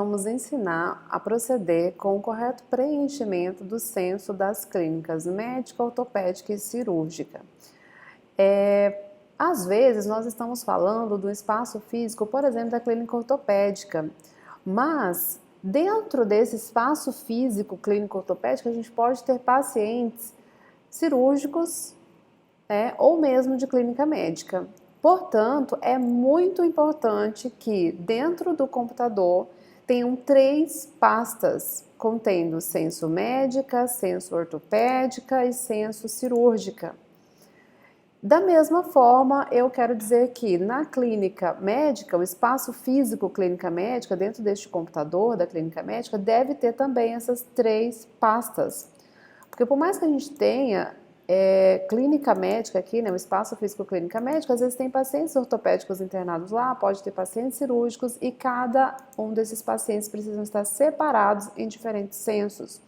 Vamos ensinar a proceder com o correto preenchimento do censo das clínicas médica, ortopédica e cirúrgica. Às vezes, nós estamos falando do espaço físico, por exemplo, da clínica ortopédica, mas dentro desse espaço físico clínico ortopédico, a gente pode ter pacientes cirúrgicos, ou mesmo de clínica médica. Portanto, é muito importante que dentro do computador tenham 3 pastas contendo censo médica, censo ortopédica e censo cirúrgica. Da mesma forma, eu quero dizer que na clínica médica, o espaço físico clínica médica, dentro deste computador da clínica médica, deve ter também essas 3 pastas. Porque por mais que a gente tenha clínica médica aqui, né, o espaço físico clínica médica, às vezes tem pacientes ortopédicos internados lá, pode ter pacientes cirúrgicos e cada um desses pacientes precisam estar separados em diferentes censos.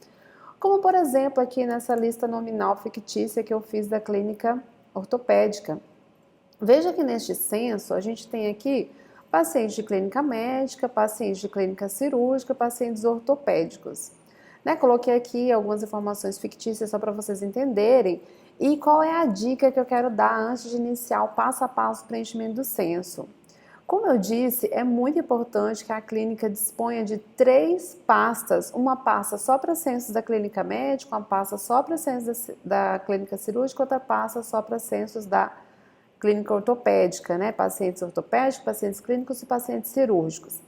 Como, por exemplo, aqui nessa lista nominal fictícia que eu fiz da clínica ortopédica. Veja que neste censo a gente tem aqui pacientes de clínica médica, pacientes de clínica cirúrgica, pacientes ortopédicos. Coloquei aqui algumas informações fictícias só para vocês entenderem. E qual é a dica que eu quero dar antes de iniciar o passo a passo do preenchimento do censo? Como eu disse, é muito importante que a clínica disponha de 3 pastas, uma pasta só para censos da clínica médica, uma pasta só para censos da clínica cirúrgica, outra pasta só para censos da clínica ortopédica, né? Pacientes ortopédicos, pacientes clínicos e pacientes cirúrgicos.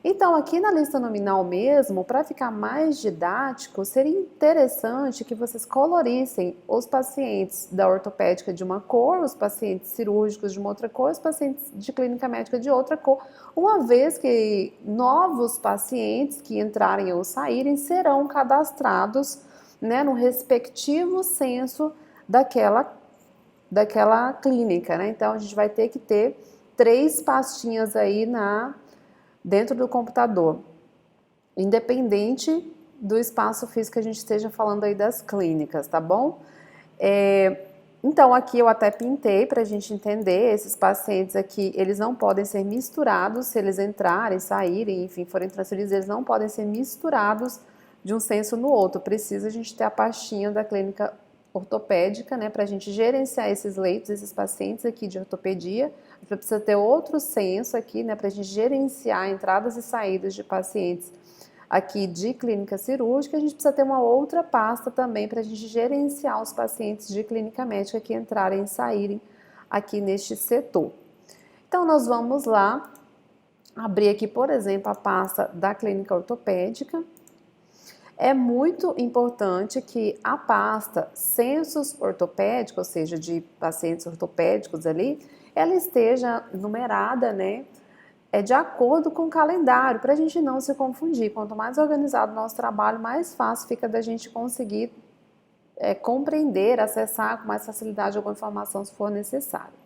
Então, aqui na lista nominal mesmo, para ficar mais didático, seria interessante que vocês colorissem os pacientes da ortopédica de uma cor, os pacientes cirúrgicos de uma outra cor, os pacientes de clínica médica de outra cor, uma vez que novos pacientes que entrarem ou saírem serão cadastrados, né, no respectivo censo daquela clínica, né? Então, a gente vai ter que ter 3 pastinhas aí dentro do computador, independente do espaço físico que a gente esteja falando aí das clínicas, tá bom? Então, aqui eu até pintei para a gente entender, esses pacientes aqui, eles não podem ser misturados, se eles entrarem, saírem, enfim, forem transferidos, eles não podem ser misturados de um censo no outro, precisa a gente ter a pastinha da clínica ortopédica, né, para a gente gerenciar esses leitos, esses pacientes aqui de ortopedia. A gente precisa ter outro censo aqui, né, para a gente gerenciar entradas e saídas de pacientes aqui de clínica cirúrgica. A gente precisa ter uma outra pasta também para a gente gerenciar os pacientes de clínica médica que entrarem e saírem aqui neste setor. Então, nós vamos lá abrir aqui, por exemplo, a pasta da clínica ortopédica. É muito importante que a pasta censos ortopédicos, ou seja, de pacientes ortopédicos ali, ela esteja numerada, né, de acordo com o calendário, para a gente não se confundir. Quanto mais organizado o nosso trabalho, mais fácil fica da gente conseguir compreender, acessar com mais facilidade alguma informação se for necessário.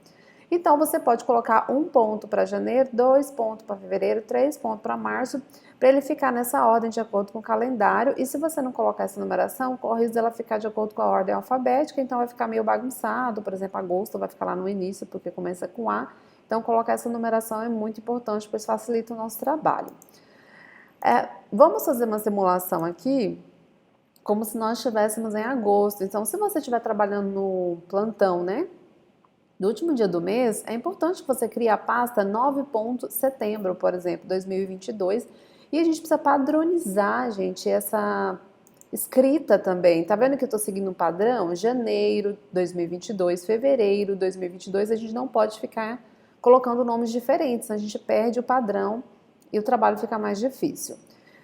Então, você pode colocar 1 ponto para janeiro, 2 pontos para fevereiro, 3 pontos para março, para ele ficar nessa ordem de acordo com o calendário. E se você não colocar essa numeração, corre o risco dela ficar de acordo com a ordem alfabética, então vai ficar meio bagunçado. Por exemplo, agosto vai ficar lá no início, porque começa com A. Então, colocar essa numeração é muito importante, pois facilita o nosso trabalho. Vamos fazer uma simulação aqui, como se nós estivéssemos em agosto. Então, se você estiver trabalhando no plantão, né, no último dia do mês, é importante que você crie a pasta 9.setembro, por exemplo, 2022, e a gente precisa padronizar, gente, essa escrita também. Tá vendo que eu tô seguindo um padrão? Janeiro 2022, fevereiro 2022, a gente não pode ficar colocando nomes diferentes, a gente perde o padrão e o trabalho fica mais difícil.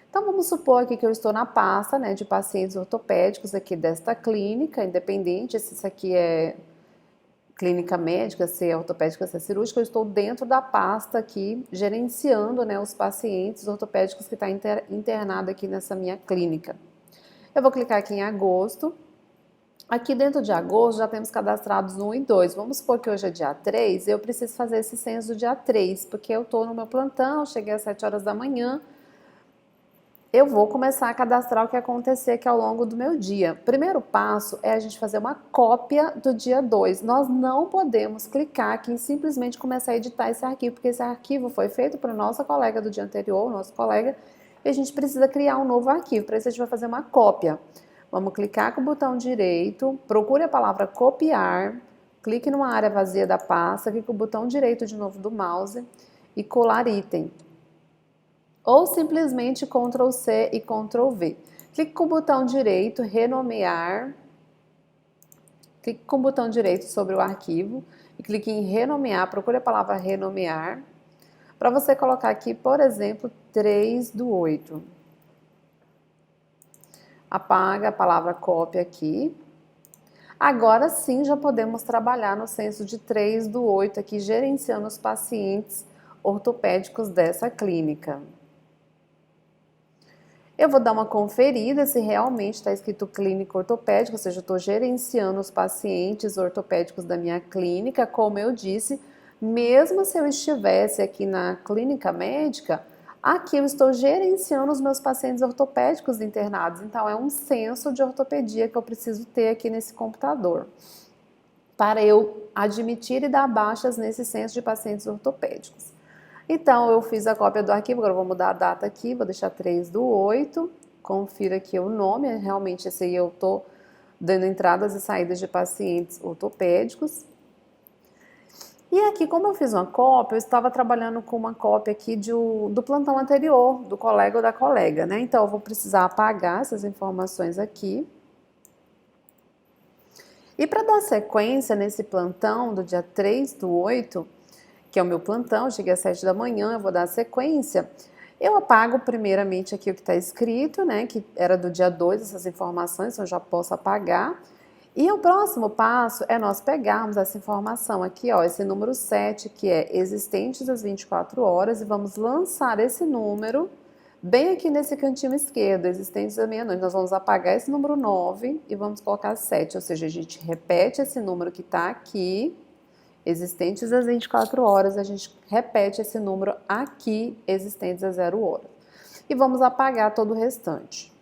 Então, vamos supor aqui que eu estou na pasta, né, de pacientes ortopédicos aqui desta clínica, independente se isso aqui é clínica médica, se é ortopédica, se é cirúrgica, eu estou dentro da pasta aqui, gerenciando, né, os pacientes ortopédicos que estão internados aqui nessa minha clínica. Eu vou clicar aqui em agosto. Aqui dentro de agosto já temos cadastrados 1 e 2. Vamos supor que hoje é dia 3, eu preciso fazer esse censo do dia 3, porque eu estou no meu plantão, cheguei às 7 horas da manhã, eu vou começar a cadastrar o que acontecer aqui ao longo do meu dia. O primeiro passo é a gente fazer uma cópia do dia 2. Nós não podemos clicar aqui e simplesmente começar a editar esse arquivo, porque esse arquivo foi feito para a nossa colega do dia anterior, nosso colega, e a gente precisa criar um novo arquivo. Para isso a gente vai fazer uma cópia. Vamos clicar com o botão direito, procure a palavra copiar, clique numa área vazia da pasta, clique com o botão direito de novo do mouse e colar item. Ou simplesmente Ctrl C e Ctrl V. Clique com o botão direito, renomear, clique com o botão direito sobre o arquivo e clique em renomear, procure a palavra renomear, para você colocar aqui, por exemplo, 3/8. Apaga a palavra cópia aqui. Agora sim já podemos trabalhar no censo de 3/8 aqui, gerenciando os pacientes ortopédicos dessa clínica. Eu vou dar uma conferida se realmente está escrito clínica ortopédica, ou seja, eu estou gerenciando os pacientes ortopédicos da minha clínica, como eu disse, mesmo se eu estivesse aqui na clínica médica, aqui eu estou gerenciando os meus pacientes ortopédicos internados, então é um censo de ortopedia que eu preciso ter aqui nesse computador, para eu admitir e dar baixas nesse censo de pacientes ortopédicos. Então, eu fiz a cópia do arquivo, agora eu vou mudar a data aqui, vou deixar 3/8, confira aqui o nome, realmente esse aí eu estou dando entradas e saídas de pacientes ortopédicos. E aqui, como eu fiz uma cópia, eu estava trabalhando com uma cópia aqui do plantão anterior, do colega ou da colega, né? Então, eu vou precisar apagar essas informações aqui. E para dar sequência nesse plantão do dia 3/8, que é o meu plantão, eu cheguei às 7 da manhã, eu vou dar sequência. Eu apago primeiramente aqui o que está escrito, né, que era do dia 2, essas informações, então eu já posso apagar. E o próximo passo é nós pegarmos essa informação aqui, ó, esse número 7, que é existentes às 24 horas, e vamos lançar esse número bem aqui nesse cantinho esquerdo, existentes à meia-noite. Nós vamos apagar esse número 9 e vamos colocar 7, ou seja, a gente repete esse número que está aqui, existentes às 24 horas, a gente repete esse número aqui, existentes às 0 horas. E vamos apagar todo o restante.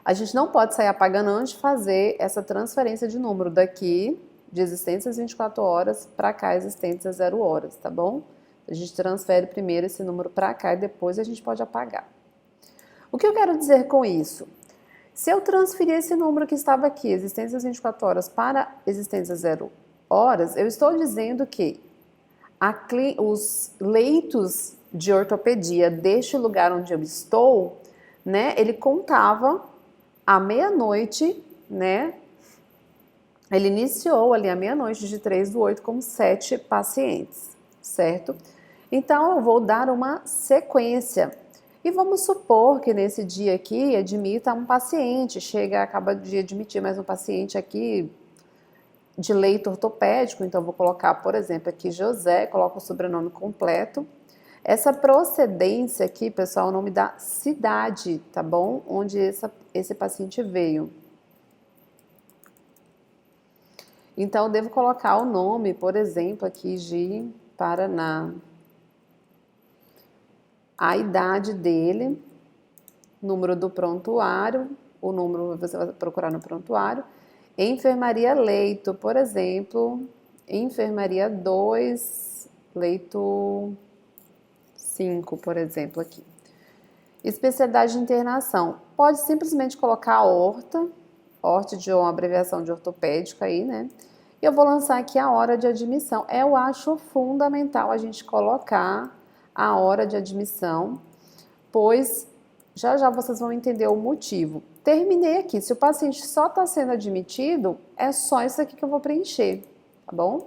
A gente não pode sair apagando antes de fazer essa transferência de número daqui, de existentes às 24 horas, para cá, existentes às 0 horas, tá bom? A gente transfere primeiro esse número para cá e depois a gente pode apagar. O que eu quero dizer com isso? Se eu transferir esse número que estava aqui, existentes às 24 horas, para existentes às 0 horas, eu estou dizendo que os leitos de ortopedia deste lugar onde eu estou, né, ele contava à meia-noite, né, ele iniciou ali à meia-noite de 3/8 com 7 pacientes, certo? Então, eu vou dar uma sequência. E vamos supor que nesse dia aqui admita um paciente, acaba de admitir mais um paciente aqui de leito ortopédico, então vou colocar, por exemplo, aqui José, coloco o sobrenome completo. Essa procedência aqui, pessoal, é o nome da cidade, tá bom? Onde esse paciente veio. Então, eu devo colocar o nome, por exemplo, aqui de Paraná. A idade dele, número do prontuário, o número você vai procurar no prontuário. Enfermaria leito, por exemplo, enfermaria 2, leito 5, por exemplo, aqui. Especialidade de internação, pode simplesmente colocar horta de uma abreviação de ortopédica aí, né? E eu vou lançar aqui a hora de admissão. Eu acho fundamental a gente colocar a hora de admissão, pois já já vocês vão entender o motivo. Terminei aqui. Se o paciente só está sendo admitido, é só isso aqui que eu vou preencher, tá bom?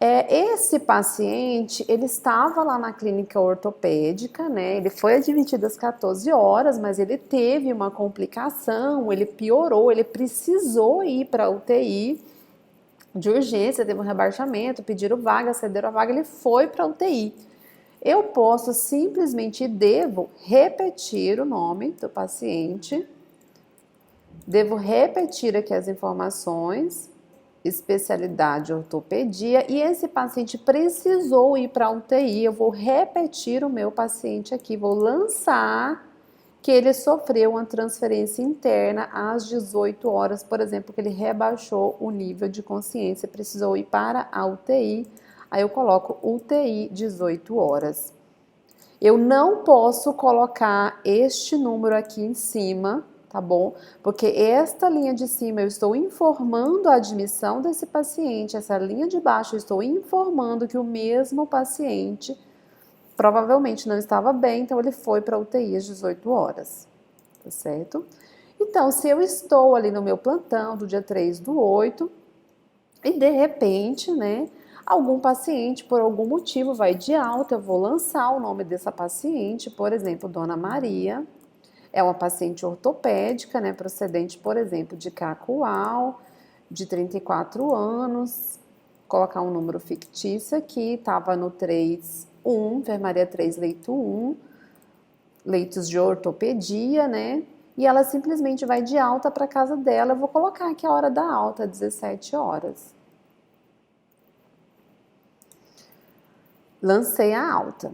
Esse paciente, ele estava lá na clínica ortopédica, né? Ele foi admitido às 14 horas, mas ele teve uma complicação, ele piorou, ele precisou ir para a UTI de urgência, teve um rebaixamento, pediram vaga, cederam a vaga, ele foi para a UTI. Eu posso simplesmente devo repetir o nome do paciente, devo repetir aqui as informações, especialidade ortopedia, e esse paciente precisou ir para a UTI, eu vou repetir o meu paciente aqui, vou lançar que ele sofreu uma transferência interna às 18 horas, por exemplo, que ele rebaixou o nível de consciência, precisou ir para a UTI, aí eu coloco UTI 18 horas. Eu não posso colocar este número aqui em cima, tá bom? Porque esta linha de cima eu estou informando a admissão desse paciente, essa linha de baixo eu estou informando que o mesmo paciente provavelmente não estava bem, então ele foi para a UTI às 18 horas, tá certo? Então, se eu estou ali no meu plantão do dia 3/8 e de repente, né, algum paciente por algum motivo vai de alta, eu vou lançar o nome dessa paciente, por exemplo, Dona Maria, é uma paciente ortopédica, né, procedente, por exemplo, de Cacoal, de 34 anos, colocar um número fictício aqui, estava no 3/1, enfermaria 3, leito 1, leitos de ortopedia, né? E ela simplesmente vai de alta para casa dela. Eu vou colocar aqui a hora da alta, 17 horas. Lancei a alta.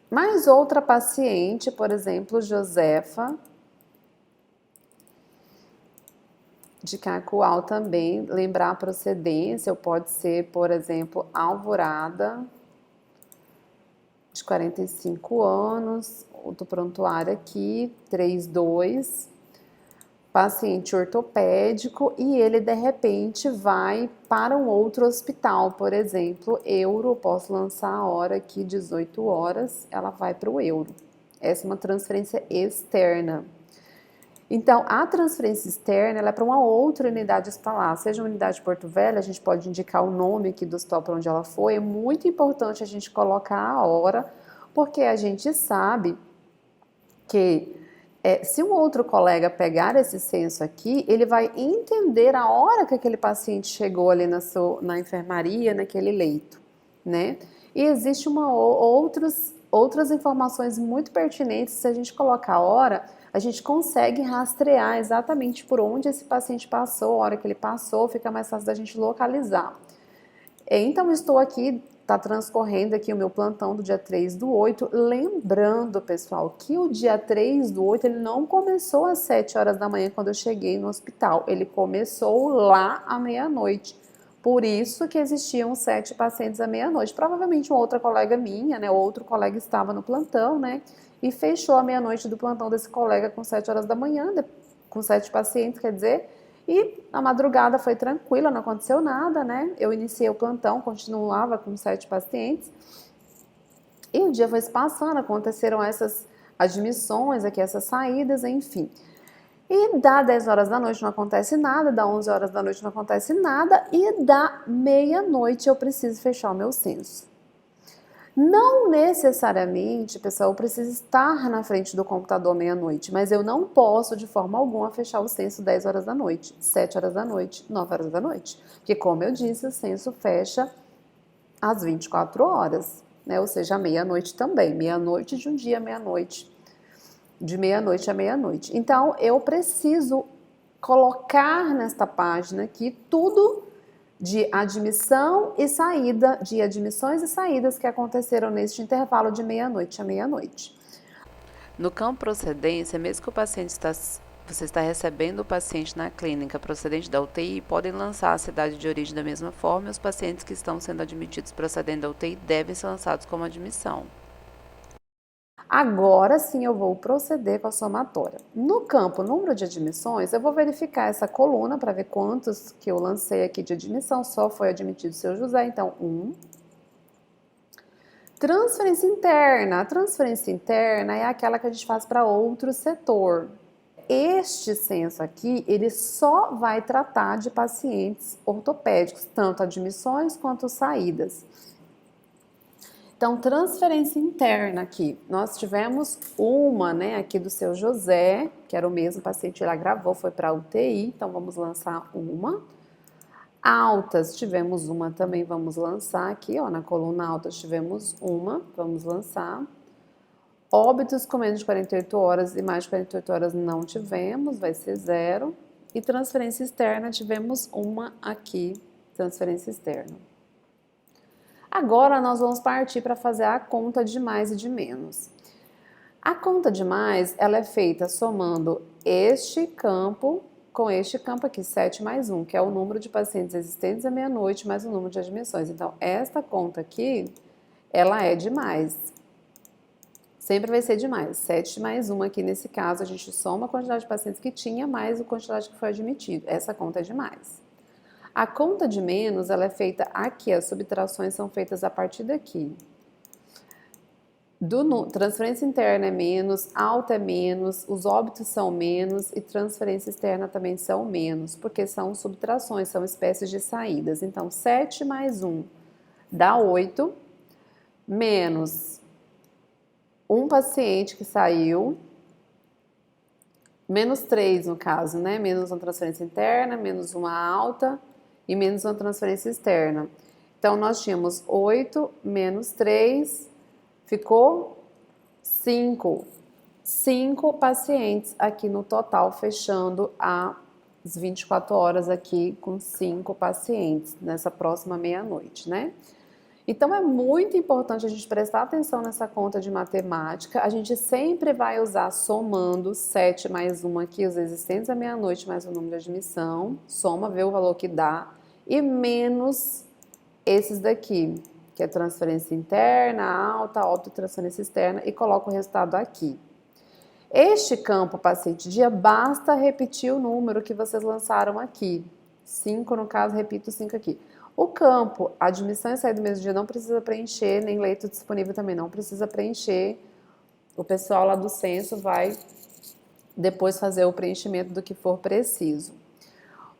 Mais outra paciente, por exemplo, Josefa, de Cacoal também, lembrar a procedência, ou pode ser, por exemplo, Alvorada, de 45 anos, outro prontuário aqui, 3/2, paciente ortopédico, e ele de repente vai para um outro hospital, por exemplo, Euro, posso lançar a hora aqui, 18 horas, ela vai para o Euro. Essa é uma transferência externa. Então, a transferência externa ela é para uma outra unidade hospitalar, seja uma unidade de Porto Velho, a gente pode indicar o nome aqui do hospital para onde ela foi. É muito importante a gente colocar a hora, porque a gente sabe que se um outro colega pegar esse censo aqui, ele vai entender a hora que aquele paciente chegou ali na enfermaria, naquele leito, né? E existe outras informações muito pertinentes, se a gente colocar a hora, a gente consegue rastrear exatamente por onde esse paciente passou, a hora que ele passou, fica mais fácil da gente localizar. Então, estou aqui, está transcorrendo aqui o meu plantão do dia 3/8, lembrando, pessoal, que o dia 3/8 ele não começou às 7 horas da manhã quando eu cheguei no hospital, ele começou lá à meia-noite. Por isso que existiam 7 pacientes à meia-noite. Provavelmente uma outra colega minha, né, outro colega estava no plantão, né, e fechou a meia-noite do plantão desse colega com 7 horas da manhã, com 7 pacientes, quer dizer, e a madrugada foi tranquila, não aconteceu nada, né? Eu iniciei o plantão, continuava com 7 pacientes. E o dia foi se passando, aconteceram essas admissões aqui, essas saídas, enfim. E dá 10 horas da noite não acontece nada, dá 11 horas da noite não acontece nada, e dá meia-noite eu preciso fechar o meu censo. Não necessariamente, pessoal, eu preciso estar na frente do computador meia-noite, mas eu não posso de forma alguma fechar o censo 10 horas da noite, 7 horas da noite, 9 horas da noite. Porque, como eu disse, o censo fecha às 24 horas, né? Ou seja, à meia-noite também, meia-noite de um dia à meia-noite, de meia-noite a meia-noite. Então, eu preciso colocar nesta página aqui tudo de admissão e saída, de admissões e saídas que aconteceram neste intervalo de meia-noite a meia-noite. No campo procedência, mesmo que você está recebendo o paciente na clínica procedente da UTI, podem lançar a cidade de origem da mesma forma e os pacientes que estão sendo admitidos procedendo da UTI devem ser lançados como admissão. Agora sim eu vou proceder com a somatória. No campo número de admissões, eu vou verificar essa coluna para ver quantos que eu lancei aqui de admissão, só foi admitido o seu José, então 1. Transferência interna. A transferência interna é aquela que a gente faz para outro setor. Este censo aqui, ele só vai tratar de pacientes ortopédicos, tanto admissões quanto saídas. Então, transferência interna aqui, nós tivemos uma, né, aqui do seu José, que era o mesmo paciente, ele agravou, foi para a UTI, então vamos lançar uma. Altas, tivemos uma também, vamos lançar aqui, ó, na coluna alta tivemos uma, vamos lançar. Óbitos com menos de 48 horas e mais de 48 horas não tivemos, vai ser 0. E transferência externa, tivemos uma aqui, transferência externa. Agora nós vamos partir para fazer a conta de mais e de menos. A conta de mais, ela é feita somando este campo com este campo aqui, 7 mais 1, que é o número de pacientes existentes à meia-noite mais o número de admissões. Então, esta conta aqui ela é demais. Sempre vai ser demais. 7 mais 1 aqui nesse caso, a gente soma a quantidade de pacientes que tinha mais a quantidade que foi admitido. Essa conta é demais. A conta de menos, ela é feita aqui, as subtrações são feitas a partir daqui. Transferência interna é menos, alta é menos, os óbitos são menos e transferência externa também são menos, porque são subtrações, são espécies de saídas. Então, 7 mais 1 dá 8, menos um paciente que saiu, menos 3 no caso, né? Menos uma transferência interna, menos uma alta e menos uma transferência externa. Então, nós tínhamos 8 menos 3, ficou 5. 5 pacientes aqui no total, fechando as 24 horas aqui com 5 pacientes nessa próxima meia-noite, né? Então, é muito importante a gente prestar atenção nessa conta de matemática. A gente sempre vai usar somando 7 mais 1 aqui, os existentes à meia-noite, mais o número de admissão, soma, vê o valor que dá, e menos esses daqui, que é transferência interna, alta, óbito e transferência externa, e coloca o resultado aqui. Este campo paciente dia, basta repetir o número que vocês lançaram aqui. 5 no caso, repito 5 aqui. O campo admissão e saída do mesmo dia não precisa preencher, nem leito disponível também não precisa preencher. O pessoal lá do censo vai depois fazer o preenchimento do que for preciso.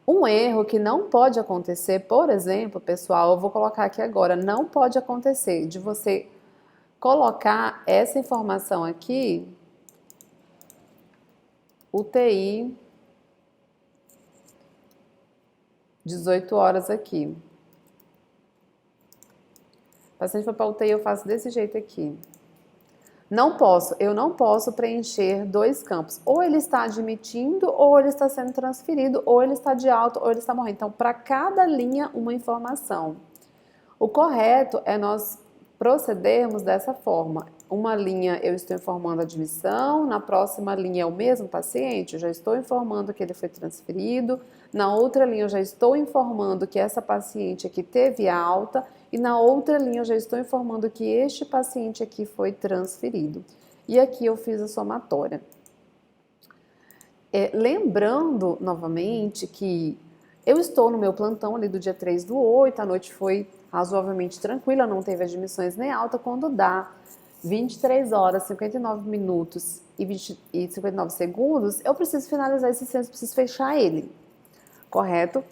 Um erro que não pode acontecer, por exemplo, pessoal, eu vou colocar aqui agora, não pode acontecer de você colocar essa informação aqui, UTI, 18 horas aqui. O paciente foi para UTI, eu faço desse jeito aqui. Eu não posso preencher dois campos. Ou ele está admitindo, ou ele está sendo transferido, ou ele está de alta, ou ele está morrendo. Então, para cada linha, uma informação. O correto é nós procedermos dessa forma. Uma linha eu estou informando a admissão, na próxima linha é o mesmo paciente, eu já estou informando que ele foi transferido, na outra linha eu já estou informando que essa paciente aqui teve alta, e na outra linha eu já estou informando que este paciente aqui foi transferido. E aqui eu fiz a somatória. Lembrando novamente que eu estou no meu plantão ali do dia 3/8, a noite foi razoavelmente tranquila, não teve admissões nem alta, quando dá 23 horas, 59 minutos e 59 segundos, eu preciso finalizar esse censo, preciso fechar ele, correto?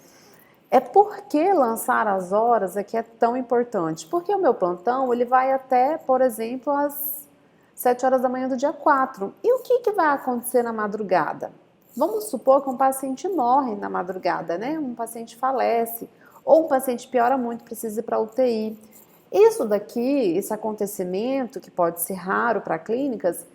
É porque lançar as horas é que é tão importante, porque o meu plantão ele vai até, por exemplo, às 7 horas da manhã do dia 4. E o que vai acontecer na madrugada? Vamos supor que um paciente morre na madrugada, né? Um paciente falece, ou um paciente piora muito, precisa ir para a UTI. Isso daqui, esse acontecimento, que pode ser raro para clínicas,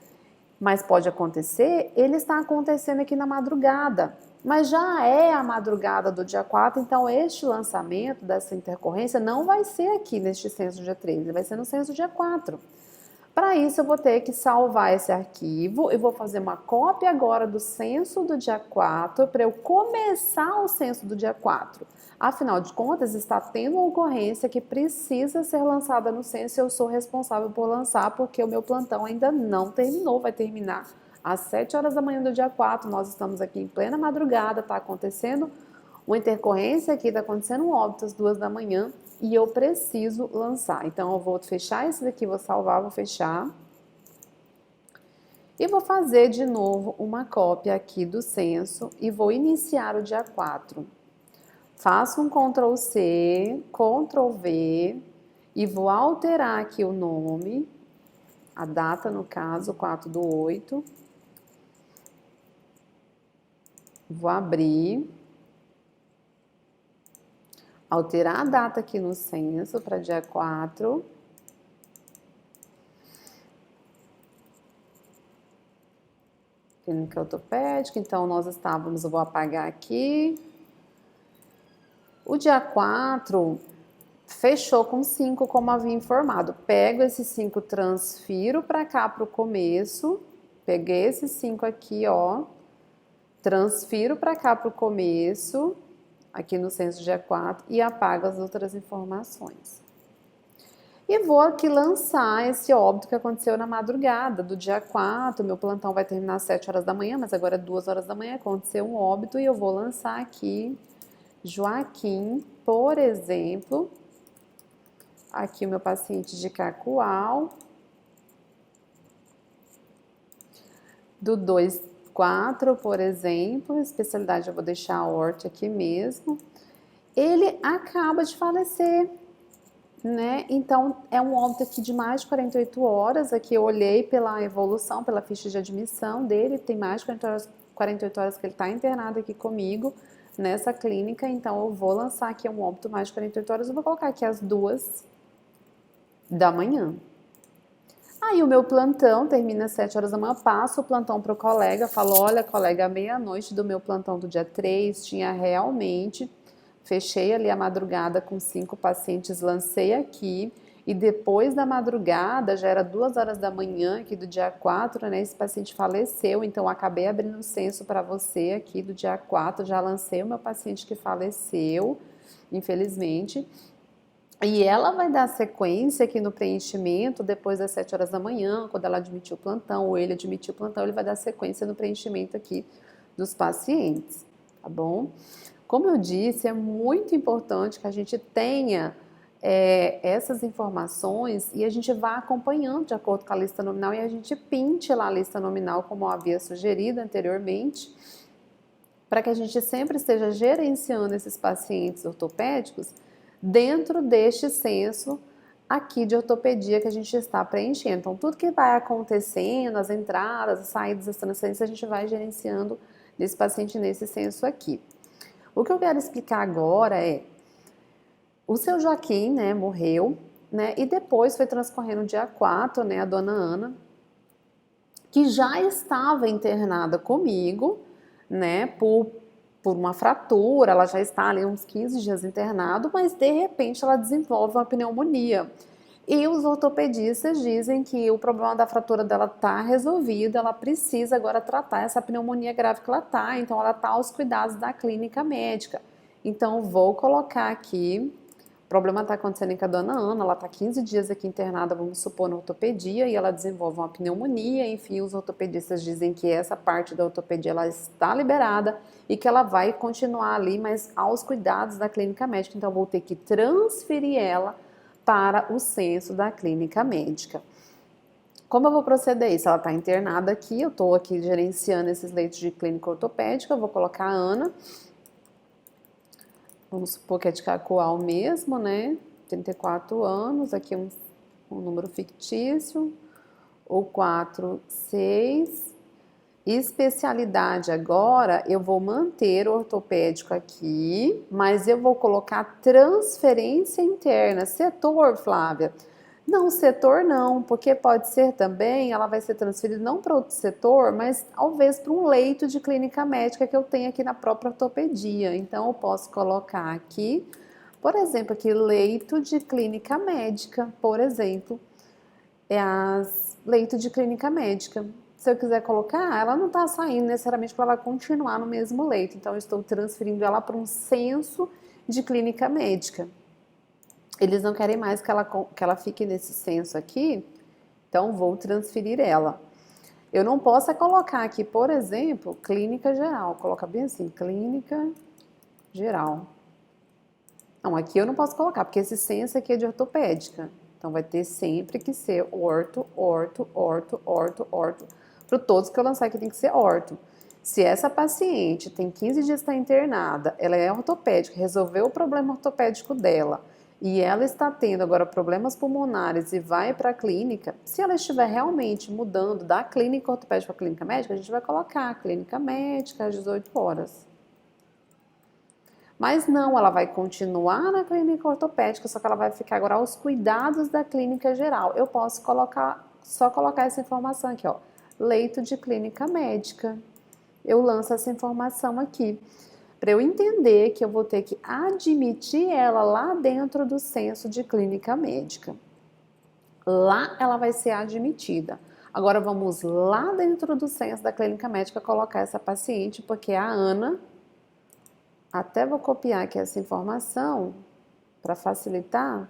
mas pode acontecer, ele está acontecendo aqui na madrugada. Mas já é a madrugada do dia 4, então este lançamento dessa intercorrência não vai ser aqui neste censo do dia 13, vai ser no censo do dia 4. Para isso, eu vou ter que salvar esse arquivo e vou fazer uma cópia agora do censo do dia 4 para eu começar o censo do dia 4. Afinal de contas, está tendo uma ocorrência que precisa ser lançada no censo e eu sou responsável por lançar porque o meu plantão ainda não terminou, vai terminar às 7 horas da manhã do dia 4. Nós estamos aqui em plena madrugada, está acontecendo uma intercorrência aqui, está acontecendo um óbito às 2 da manhã. E eu preciso lançar. Então, eu vou fechar esse daqui, vou salvar, vou fechar. E vou fazer de novo uma cópia aqui do censo e vou iniciar o dia 4. Faço um Ctrl C, Ctrl V e vou alterar aqui o nome, a data no caso, 4/8. Vou abrir. Alterar a data aqui no censo para dia 4. Clínica ortopédica, então nós estávamos, eu vou apagar aqui. O dia 4 fechou com 5, como havia informado. Pego esses 5, transfiro para cá para o começo. Peguei esses 5 aqui, ó. Transfiro para cá para o começo. Aqui no censo dia 4, e apago as outras informações. E vou aqui lançar esse óbito que aconteceu na madrugada do dia 4. Meu plantão vai terminar às 7 horas da manhã, mas agora é 2 horas da manhã, aconteceu um óbito e eu vou lançar aqui Joaquim, por exemplo, aqui o meu paciente de Cacoal, do 2-4, por exemplo, especialidade eu vou deixar a horta aqui mesmo, ele acaba de falecer, né? Então, é um óbito aqui de mais de 48 horas, aqui eu olhei pela evolução, pela ficha de admissão dele, tem mais de 48 horas que ele está internado aqui comigo, nessa clínica, então eu vou lançar aqui um óbito mais de 48 horas, eu vou colocar aqui às 2 da manhã. Aí o meu plantão termina às 7 horas da manhã, passo o plantão para o colega, falo, olha, colega, à meia-noite do meu plantão do dia 3, tinha realmente, fechei ali a madrugada com 5 pacientes, lancei aqui, e depois da madrugada, já era 2 horas da manhã aqui do dia 4, né, esse paciente faleceu, então acabei abrindo o censo para você aqui do dia 4, já lancei o meu paciente que faleceu, infelizmente. E ela vai dar sequência aqui no preenchimento depois das 7 horas da manhã, quando ela admitir o plantão, ou ele admitir o plantão, ele vai dar sequência no preenchimento aqui dos pacientes, tá bom? Como eu disse, é muito importante que a gente tenha essas informações e a gente vá acompanhando de acordo com a lista nominal e a gente pinte lá a lista nominal como eu havia sugerido anteriormente, para que a gente sempre esteja gerenciando esses pacientes ortopédicos dentro deste censo aqui de ortopedia que a gente está preenchendo. Então, tudo que vai acontecendo, as entradas, as saídas, as transferências, a gente vai gerenciando desse paciente nesse censo aqui. O que eu quero explicar agora é, o seu Joaquim, né, morreu, né, e depois foi transcorrendo o dia 4, né, a dona Ana, que já estava internada comigo, né, por uma fratura, ela já está ali uns 15 dias internado, mas de repente ela desenvolve uma pneumonia. E os ortopedistas dizem que o problema da fratura dela está resolvido, ela precisa agora tratar essa pneumonia grave que ela está, então ela está aos cuidados da clínica médica. Então vou colocar aqui, o problema está acontecendo com a dona Ana, ela está 15 dias aqui internada, vamos supor, na ortopedia, e ela desenvolve uma pneumonia, enfim, os ortopedistas dizem que essa parte da ortopedia ela está liberada e que ela vai continuar ali, mas aos cuidados da clínica médica, então eu vou ter que transferir ela para o censo da clínica médica. Como eu vou proceder isso? Ela está internada aqui, eu estou aqui gerenciando esses leitos de clínica ortopédica, eu vou colocar a Ana, vamos supor que é de Cacoal mesmo, né? 34 anos, aqui um número fictício, o 4, 6. Especialidade agora, eu vou manter o ortopédico aqui, mas eu vou colocar transferência interna. Setor, Flávia? Não, setor não, porque pode ser também, ela vai ser transferida não para outro setor, mas talvez para um leito de clínica médica que eu tenho aqui na própria ortopedia. Então, eu posso colocar aqui, por exemplo, aqui leito de clínica médica, por exemplo, leito de clínica médica. Se eu quiser colocar, ela não está saindo necessariamente porque ela vai continuar no mesmo leito. Então, eu estou transferindo ela para um censo de clínica médica. Eles não querem mais que ela fique nesse censo aqui, então vou transferir ela. Eu não posso colocar aqui, por exemplo, clínica geral. Coloca bem assim, clínica geral. Não, aqui eu não posso colocar, porque esse censo aqui é de ortopédica. Então vai ter sempre que ser orto, orto, orto, orto, orto. Para todos que eu lançar aqui tem que ser orto. Se essa paciente tem 15 dias está internada, ela é ortopédica, resolveu o problema ortopédico dela, e ela está tendo agora problemas pulmonares e vai para a clínica, se ela estiver realmente mudando da clínica ortopédica para a clínica médica, a gente vai colocar a clínica médica às 18 horas. Mas não, ela vai continuar na clínica ortopédica, só que ela vai ficar agora aos cuidados da clínica geral. Eu posso só colocar essa informação aqui, ó, leito de clínica médica. Eu lanço essa informação aqui, para eu entender que eu vou ter que admitir ela lá dentro do censo de clínica médica. Lá ela vai ser admitida. Agora vamos lá dentro do censo da clínica médica colocar essa paciente, porque a Ana, até vou copiar aqui essa informação para facilitar,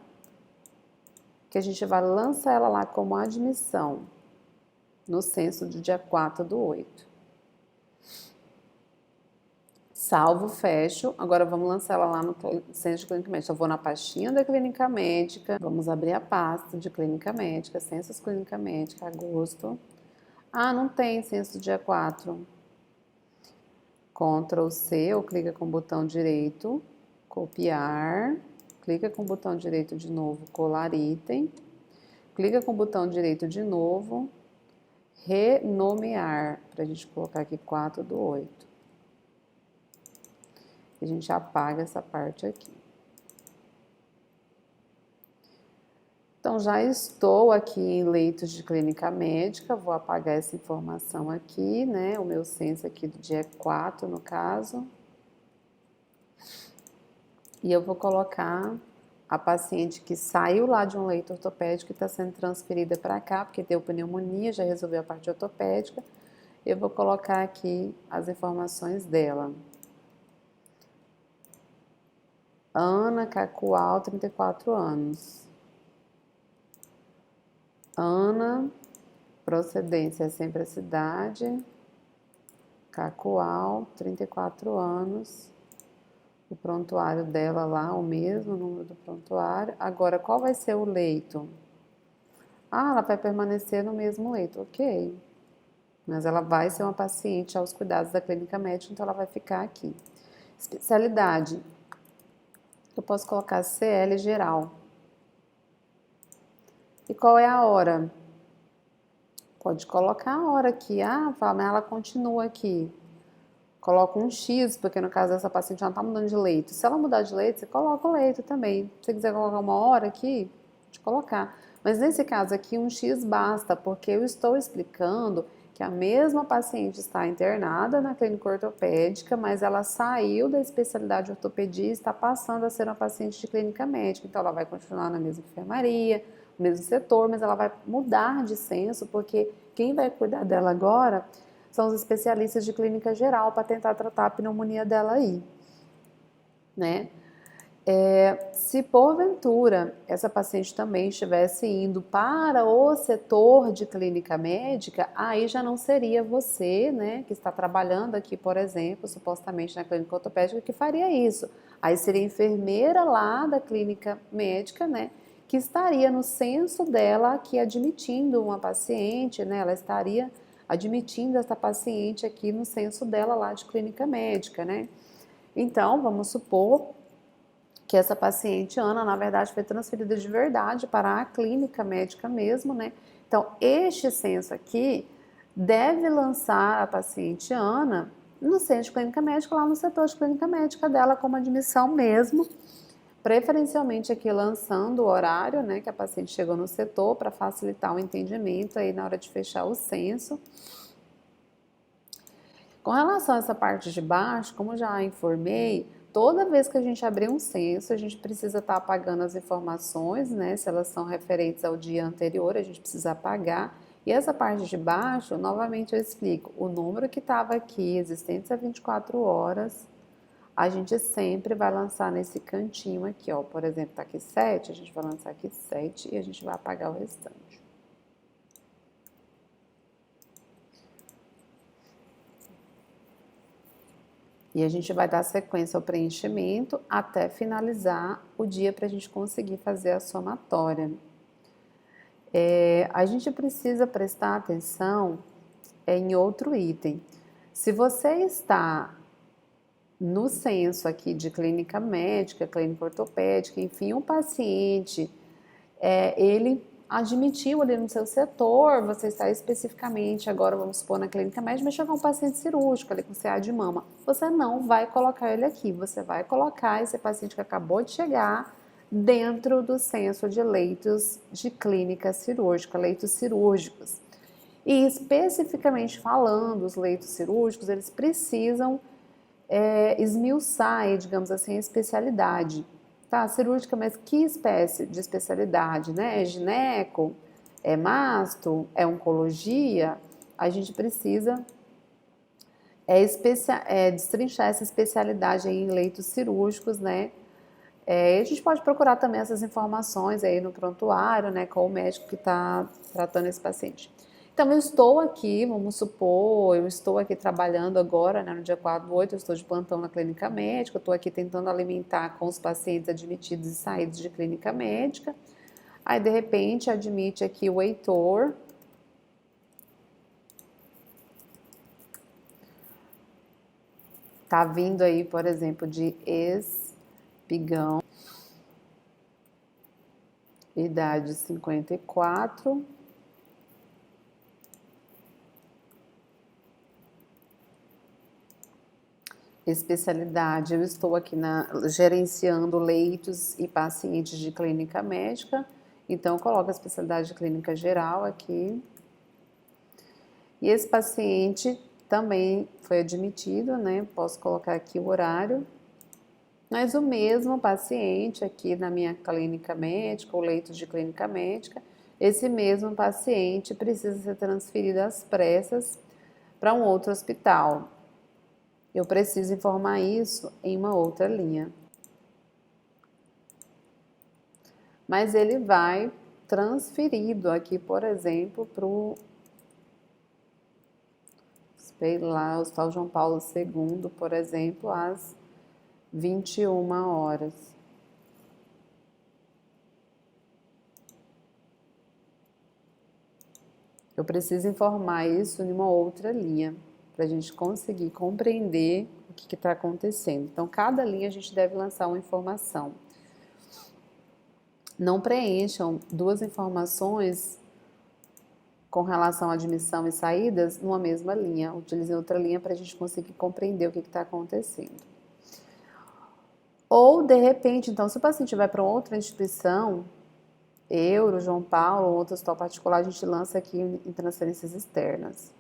que a gente vai lançar ela lá como admissão, no censo do dia 4/8. Salvo, fecho. Agora vamos lançar ela lá no censo de clínica médica. Eu vou na pastinha da clínica médica, vamos abrir a pasta de clínica médica, censos clínica médica, agosto. Ah, não tem censo dia 4. Ctrl C, ou clica com o botão direito, copiar, clica com o botão direito de novo, colar item, clica com o botão direito de novo, renomear, para a gente colocar aqui 4/8. A gente apaga essa parte aqui. Então, já estou aqui em leitos de clínica médica, vou apagar essa informação aqui, né? O meu censo aqui do dia 4, no caso. E eu vou colocar a paciente que saiu lá de um leito ortopédico e está sendo transferida para cá, porque deu pneumonia, já resolveu a parte ortopédica. Eu vou colocar aqui as informações dela. Ana Cacoal, 34 anos. Ana, procedência é sempre a cidade. Cacoal, 34 anos. O prontuário dela lá, o mesmo número do prontuário. Agora, qual vai ser o leito? Ah, ela vai permanecer no mesmo leito, ok. Mas ela vai ser uma paciente aos cuidados da clínica médica, então ela vai ficar aqui. Especialidade. Eu posso colocar CL geral. E qual é a hora? Pode colocar a hora aqui. Ah, fala, mas ela continua aqui. Coloca um X, porque no caso dessa paciente ela não está mudando de leito. Se ela mudar de leito, você coloca o leito também. Se você quiser colocar uma hora aqui, pode colocar. Mas nesse caso aqui, um X basta, porque eu estou explicando que a mesma paciente está internada na clínica ortopédica, mas ela saiu da especialidade de ortopedia e está passando a ser uma paciente de clínica médica. Então, ela vai continuar na mesma enfermaria, no mesmo setor, mas ela vai mudar de censo, porque quem vai cuidar dela agora são os especialistas de clínica geral para tentar tratar a pneumonia dela aí, né? Se porventura essa paciente também estivesse indo para o setor de clínica médica, aí já não seria você, né, que está trabalhando aqui, por exemplo, supostamente na clínica ortopédica, que faria isso. Aí seria a enfermeira lá da clínica médica, né, que estaria no censo dela aqui admitindo uma paciente, né, ela estaria admitindo essa paciente aqui no censo dela lá de clínica médica, né. Então, vamos supor que essa paciente, Ana, na verdade, foi transferida de verdade para a clínica médica mesmo, né? Então, este censo aqui deve lançar a paciente Ana no centro de clínica médica, lá no setor de clínica médica dela, como admissão mesmo, preferencialmente aqui lançando o horário, né, que a paciente chegou no setor, para facilitar o entendimento aí na hora de fechar o censo. Com relação a essa parte de baixo, como já informei, toda vez que a gente abrir um censo, a gente precisa estar apagando as informações, né? Se elas são referentes ao dia anterior, a gente precisa apagar. E essa parte de baixo, novamente eu explico, o número que estava aqui, existentes há 24 horas, a gente sempre vai lançar nesse cantinho aqui, ó. Por exemplo, tá aqui 7, a gente vai lançar aqui 7 e a gente vai apagar o restante. E a gente vai dar sequência ao preenchimento até finalizar o dia para a gente conseguir fazer a somatória. A gente precisa prestar atenção em outro item. Se você está no censo aqui de clínica médica, clínica ortopédica, enfim, um paciente, ele admitiu ali no seu setor, você está especificamente, agora vamos supor, na clínica médica, mas chegou um paciente cirúrgico ali com CA de mama, você não vai colocar ele aqui, você vai colocar esse paciente que acabou de chegar dentro do censo de leitos de clínica cirúrgica, leitos cirúrgicos. E especificamente falando, os leitos cirúrgicos, eles precisam esmiuçar, digamos assim, a especialidade. Tá, cirúrgica, mas que espécie de especialidade, né? É gineco? É masto? É oncologia? A gente precisa destrinchar essa especialidade em leitos cirúrgicos, né? E a gente pode procurar também essas informações aí no prontuário, né, com o médico que está tratando esse paciente. Então, eu estou aqui, vamos supor, eu estou aqui trabalhando agora, né, no dia 4/8, eu estou de plantão na clínica médica, eu estou aqui tentando alimentar com os pacientes admitidos e saídos de clínica médica. Aí, de repente, admite aqui o Heitor. Tá vindo aí, por exemplo, de Espigão, idade 54. Especialidade, eu estou aqui gerenciando leitos e pacientes de clínica médica, então eu coloco a especialidade de clínica geral aqui. E esse paciente também foi admitido, né? Posso colocar aqui o horário. Mas o mesmo paciente aqui na minha clínica médica, o leito de clínica médica, esse mesmo paciente precisa ser transferido às pressas para um outro hospital. Eu preciso informar isso em uma outra linha. Mas ele vai transferido aqui, por exemplo, para o Hospital João Paulo II, por exemplo, às 21 horas. Eu preciso informar isso em uma outra linha, para a gente conseguir compreender o que está acontecendo. Então, cada linha a gente deve lançar uma informação. Não preencham duas informações com relação à admissão e saídas numa mesma linha. Utilizem outra linha para a gente conseguir compreender o que está acontecendo. Ou, de repente, então, se o paciente vai para outra instituição, Euro, João Paulo, ou outro hospital particular, a gente lança aqui em transferências externas.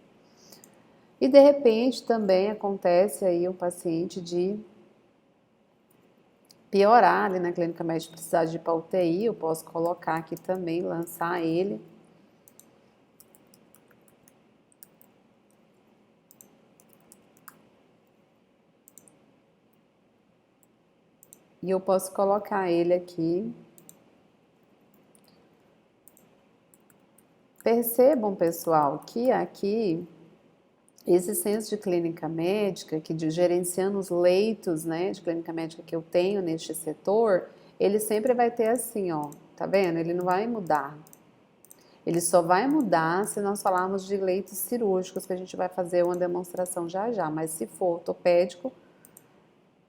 E, de repente, também acontece aí um paciente de piorar ali na clínica médica, precisar de ir para UTI, eu posso colocar aqui também, lançar ele. E eu posso colocar ele aqui. Percebam, pessoal, que aqui esse censo de clínica médica, que gerenciando os leitos, né, de clínica médica que eu tenho neste setor, ele sempre vai ter assim, ó, tá vendo? Ele não vai mudar. Ele só vai mudar se nós falarmos de leitos cirúrgicos, que a gente vai fazer uma demonstração já já, mas se for ortopédico,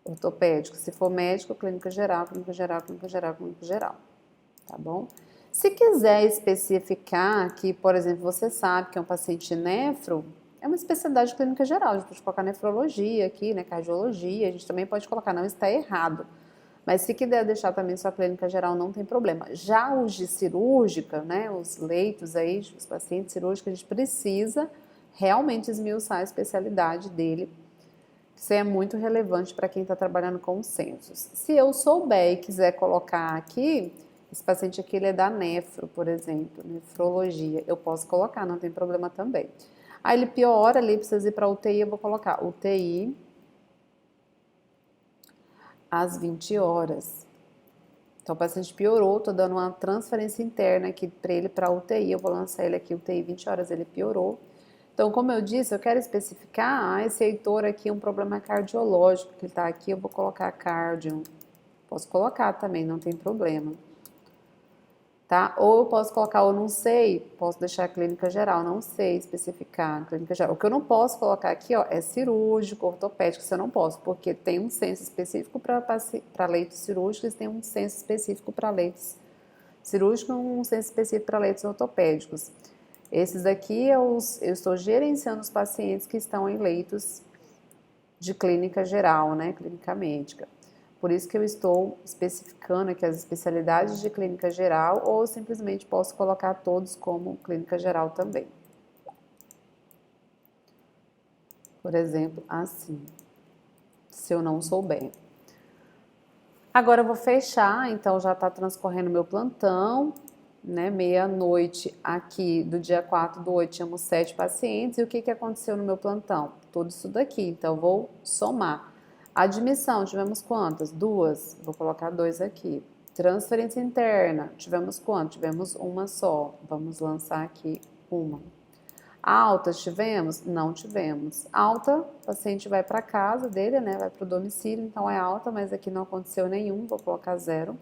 ortopédico, se for médico, clínica geral, clínica geral, clínica geral, clínica geral, tá bom? Se quiser especificar que, por exemplo, você sabe que é um paciente nefro, é uma especialidade de clínica geral, a gente pode colocar nefrologia aqui, né, cardiologia, a gente também pode colocar, não está errado. Mas se quiser deixar também sua clínica geral, não tem problema. Já os de cirúrgica, né, os leitos aí, os pacientes cirúrgicos, a gente precisa realmente esmiuçar a especialidade dele. Isso é muito relevante para quem está trabalhando com os censos. Se eu souber e quiser colocar aqui, esse paciente aqui ele é da nefro, por exemplo, nefrologia, eu posso colocar, não tem problema também. Aí ele piora ali, precisa ir para UTI, eu vou colocar UTI às 20 horas. Então o paciente piorou, estou dando uma transferência interna aqui para ele para UTI, eu vou lançar ele aqui, UTI 20 horas, ele piorou. Então, como eu disse, eu quero especificar, esse Heitor aqui é um problema cardiológico, que ele está aqui, eu vou colocar cardio. Posso colocar também, não tem problema. Tá? Ou eu posso colocar, eu não sei, posso deixar a clínica geral, não sei especificar clínica geral. O que eu não posso colocar aqui, ó, é cirúrgico, ortopédico, isso eu não posso, porque tem um censo específico para leitos cirúrgicos, tem um censo específico para leitos cirúrgicos e um censo específico para leitos ortopédicos. Esses daqui eu estou gerenciando os pacientes que estão em leitos de clínica geral, né, clínica médica. Por isso que eu estou especificando aqui as especialidades de clínica geral ou simplesmente posso colocar todos como clínica geral também. Por exemplo, assim, se eu não souber. Agora eu vou fechar, então já está transcorrendo meu plantão, né, meia-noite aqui do dia 4/8 tínhamos 7 pacientes, e o que aconteceu no meu plantão? Tudo isso daqui, então eu vou somar. Admissão, tivemos quantas? 2, vou colocar 2 aqui. Transferência interna, tivemos quanto? Tivemos uma só, vamos lançar aqui uma. Altas tivemos? Não tivemos. Alta, o paciente vai para casa dele, né? Vai para o domicílio, então é alta, mas aqui não aconteceu nenhum, vou colocar 0.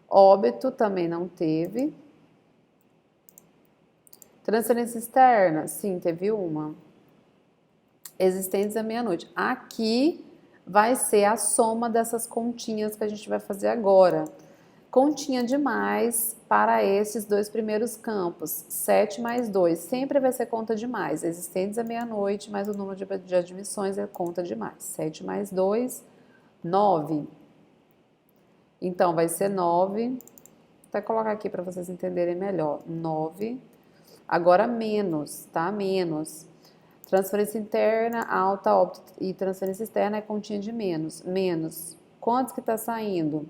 Óbito também não teve. Transferência externa? Sim, teve uma. Existentes à meia-noite. Aqui vai ser a soma dessas continhas que a gente vai fazer agora. Continha de mais para esses 2 primeiros campos. 7 mais 2 sempre vai ser conta de mais. Existentes à meia-noite, mais o número de admissões é conta de mais. 7 mais 2, 9. Então, vai ser 9. Vou até colocar aqui para vocês entenderem melhor. 9. Agora, menos, tá? Menos. Transferência interna, alta, óbito e transferência externa é continha de menos. Menos. Quantos que está saindo?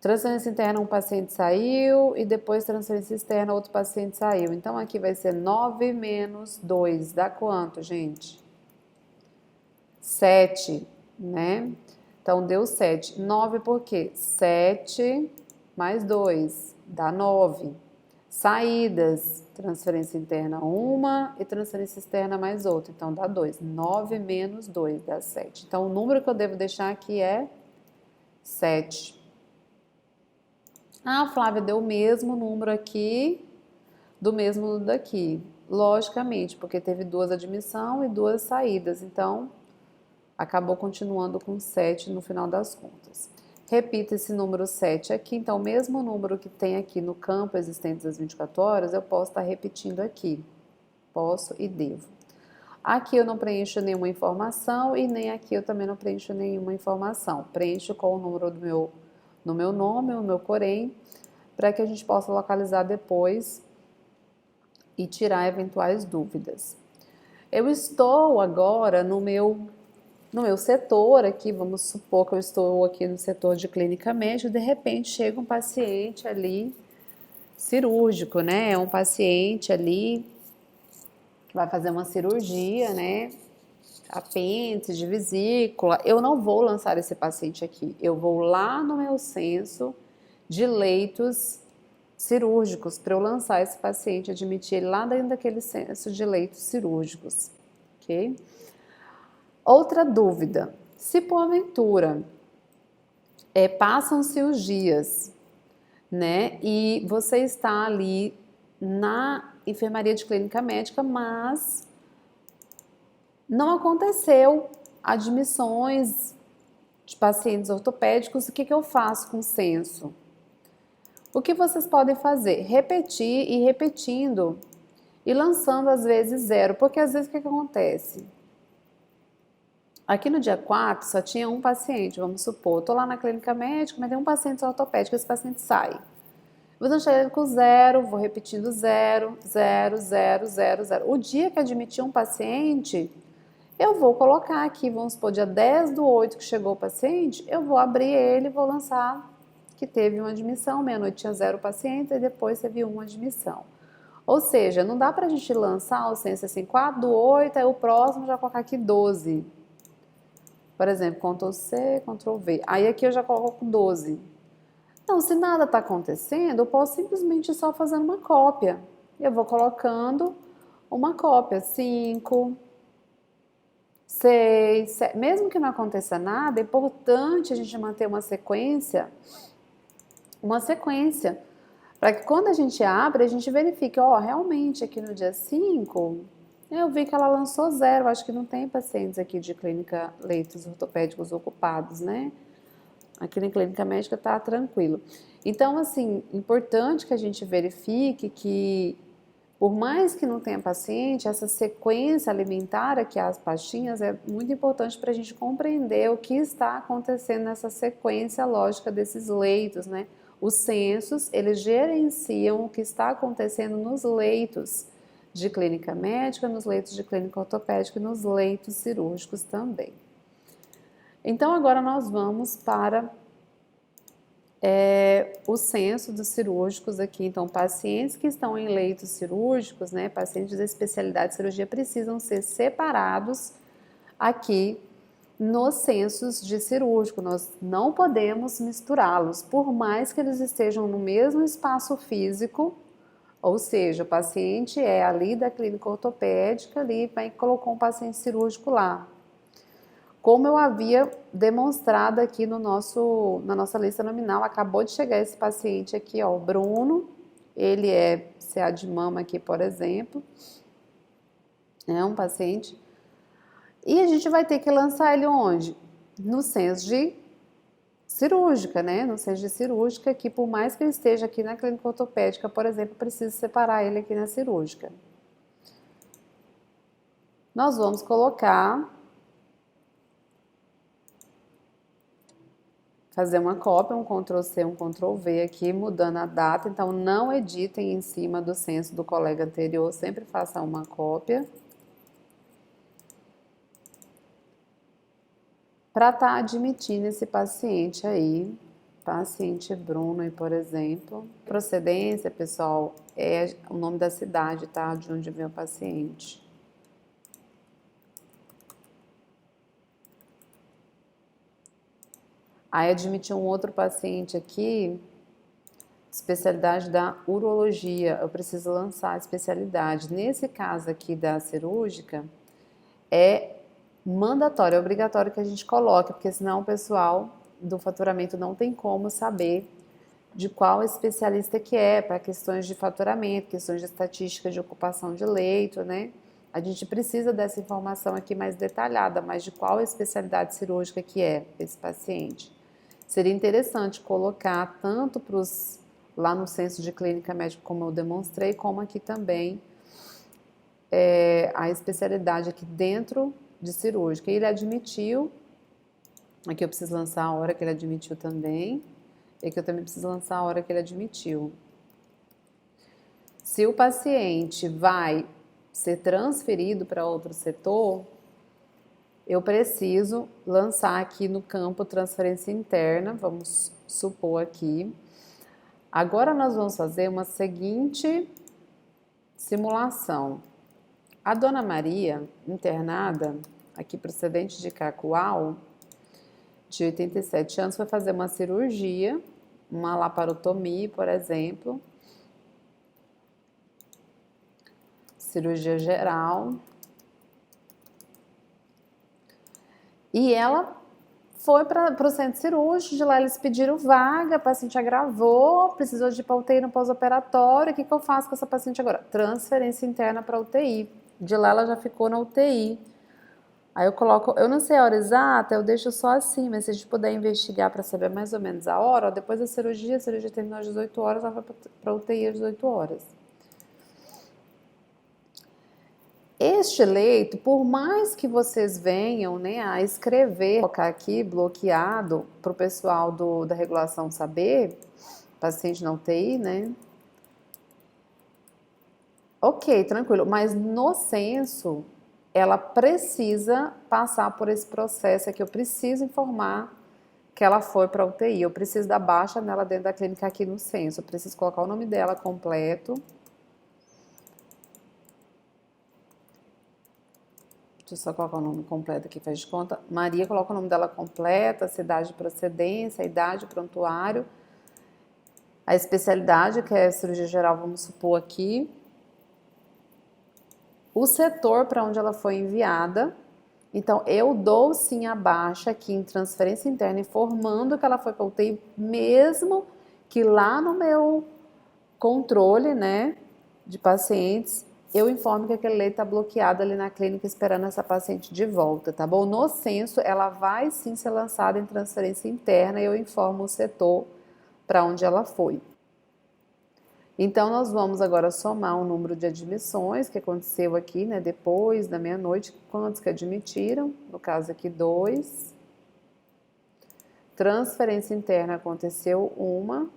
Transferência interna, um paciente saiu e depois transferência externa, outro paciente saiu. Então, aqui vai ser 9 menos 2. Dá quanto, gente? 7, né? Então, deu 7. 9 por quê? 7 mais 2 dá 9. Saídas, transferência interna uma e transferência externa mais outra. Então, dá 2. 9 menos 2 dá 7. Então, o número que eu devo deixar aqui é 7. Ah, Flávia, deu o mesmo número aqui do mesmo número daqui. Logicamente, porque teve 2 admissões e 2 saídas. Então, acabou continuando com 7 no final das contas. Repita esse número 7 aqui. Então, o mesmo número que tem aqui no campo existente das 24 horas, eu posso estar repetindo aqui. Posso e devo. Aqui eu não preencho nenhuma informação e nem aqui eu também não preencho nenhuma informação. Preencho com o número no meu nome, o meu porém, para que a gente possa localizar depois e tirar eventuais dúvidas. Eu estou agora no meu setor aqui, vamos supor que eu estou aqui no setor de clínica médica, de repente chega um paciente ali cirúrgico, né? É um paciente ali que vai fazer uma cirurgia, né? Apêndice de vesícula. Eu não vou lançar esse paciente aqui. Eu vou lá no meu censo de leitos cirúrgicos para eu lançar esse paciente, admitir ele lá dentro daquele censo de leitos cirúrgicos, ok? Outra dúvida, se porventura passam-se os dias, né, e você está ali na enfermaria de clínica médica, mas não aconteceu admissões de pacientes ortopédicos, o que eu faço com o censo? O que vocês podem fazer? Repetir e repetindo e lançando às vezes 0, porque às vezes o que acontece? Aqui no dia 4 só tinha um paciente, vamos supor, estou lá na clínica médica, mas tem um paciente ortopédico, esse paciente sai. Vou deixar ele com 0, vou repetindo 0, 0, 0, 0, 0. O dia que admitir um paciente, eu vou colocar aqui, vamos supor, dia 10/8 que chegou o paciente, eu vou abrir ele e vou lançar que teve uma admissão, meia-noite tinha 0 pacientes e depois teve uma admissão. Ou seja, não dá para a gente lançar o censo assim, 4/8, aí o próximo já colocar aqui 12. Por exemplo, Ctrl C, Ctrl V. Aí aqui eu já coloco 12. Então, se nada está acontecendo, eu posso simplesmente só fazer uma cópia. Eu vou colocando uma cópia, 5, 6, 7. Mesmo que não aconteça nada, é importante a gente manter uma sequência, para que quando a gente abre, a gente verifique, ó, realmente aqui no dia 5, eu vi que ela lançou 0, acho que não tem pacientes aqui de clínica leitos ortopédicos ocupados, né? Aqui na clínica médica tá tranquilo. Então, assim, importante que a gente verifique que, por mais que não tenha paciente, essa sequência alimentar aqui, as pastinhas, é muito importante para a gente compreender o que está acontecendo nessa sequência lógica desses leitos, né? Os censos, eles gerenciam o que está acontecendo nos leitos de clínica médica, nos leitos de clínica ortopédica e nos leitos cirúrgicos também. Então, agora nós vamos para o censo dos cirúrgicos aqui. Então, pacientes que estão em leitos cirúrgicos, né, pacientes da especialidade de cirurgia, precisam ser separados aqui nos censos de cirúrgico. Nós não podemos misturá-los, por mais que eles estejam no mesmo espaço físico, ou seja, o paciente é ali da clínica ortopédica, ali vai colocou um paciente cirúrgico lá. Como eu havia demonstrado aqui no na nossa lista nominal, acabou de chegar esse paciente aqui, ó, o Bruno, ele é CA de mama aqui, por exemplo, é um paciente, e a gente vai ter que lançar ele onde? No censo de cirúrgica, né? No censo de cirúrgica, que por mais que ele esteja aqui na clínica ortopédica, por exemplo, preciso separar ele aqui na cirúrgica. Nós vamos colocar, fazer uma cópia, um Ctrl+C, um Ctrl+V aqui, mudando a data. Então, não editem em cima do censo do colega anterior, sempre façam uma cópia. Para estar admitindo esse paciente aí, paciente Bruno aí, por exemplo. Procedência, pessoal, é o nome da cidade, tá? De onde vem o paciente. Aí admiti um outro paciente aqui, especialidade da urologia. Eu preciso lançar a especialidade. Nesse caso aqui da cirúrgica, é mandatório, é obrigatório que a gente coloque, porque senão o pessoal do faturamento não tem como saber de qual especialista que é, para questões de faturamento, questões de estatística de ocupação de leito, né? A gente precisa dessa informação aqui mais detalhada, mas de qual especialidade cirúrgica que é esse paciente. Seria interessante colocar tanto para os lá no censo de clínica médica, como eu demonstrei, como aqui também a especialidade aqui dentro de cirúrgica. Ele admitiu, aqui eu preciso lançar a hora que ele admitiu também, e aqui eu também preciso lançar a hora que ele admitiu. Se o paciente vai ser transferido para outro setor, eu preciso lançar aqui no campo transferência interna, vamos supor aqui. Agora nós vamos fazer uma seguinte simulação. A dona Maria, internada, aqui procedente de Cacoal, de 87 anos, foi fazer uma cirurgia, uma laparotomia, por exemplo, cirurgia geral, e ela foi para o centro cirúrgico, de lá eles pediram vaga, a paciente agravou, precisou de ir para UTI no pós-operatório, o que eu faço com essa paciente agora? Transferência interna para UTI, de lá ela já ficou na UTI. Aí eu coloco, eu não sei a hora exata, eu deixo só assim, mas se a gente puder investigar para saber mais ou menos a hora, ó, depois da cirurgia, a cirurgia terminou às 18 horas, ela vai para UTI às 18 horas. Este leito, por mais que vocês venham, né, a escrever, colocar aqui bloqueado para o pessoal da regulação saber, paciente na UTI, né? Ok, tranquilo, mas no censo, ela precisa passar por esse processo, é que eu preciso informar que ela foi para a UTI, eu preciso dar baixa nela dentro da clínica aqui no censo, eu preciso colocar o nome dela completo. Deixa eu só colocar o nome completo aqui, faz de conta. Maria, coloca o nome dela completa, cidade de procedência, idade, prontuário, a especialidade, que é cirurgia geral, vamos supor aqui, o setor para onde ela foi enviada. Então, eu dou sim a baixa aqui em transferência interna, informando que ela foi para UTI, mesmo que lá no meu controle, né, de pacientes, eu informo que aquele leito está bloqueado ali na clínica esperando essa paciente de volta, tá bom? No censo, ela vai sim ser lançada em transferência interna e eu informo o setor para onde ela foi. Então, nós vamos agora somar o número de admissões que aconteceu aqui, né, depois da meia-noite, quantos que admitiram, no caso aqui 2. Transferência interna aconteceu 1,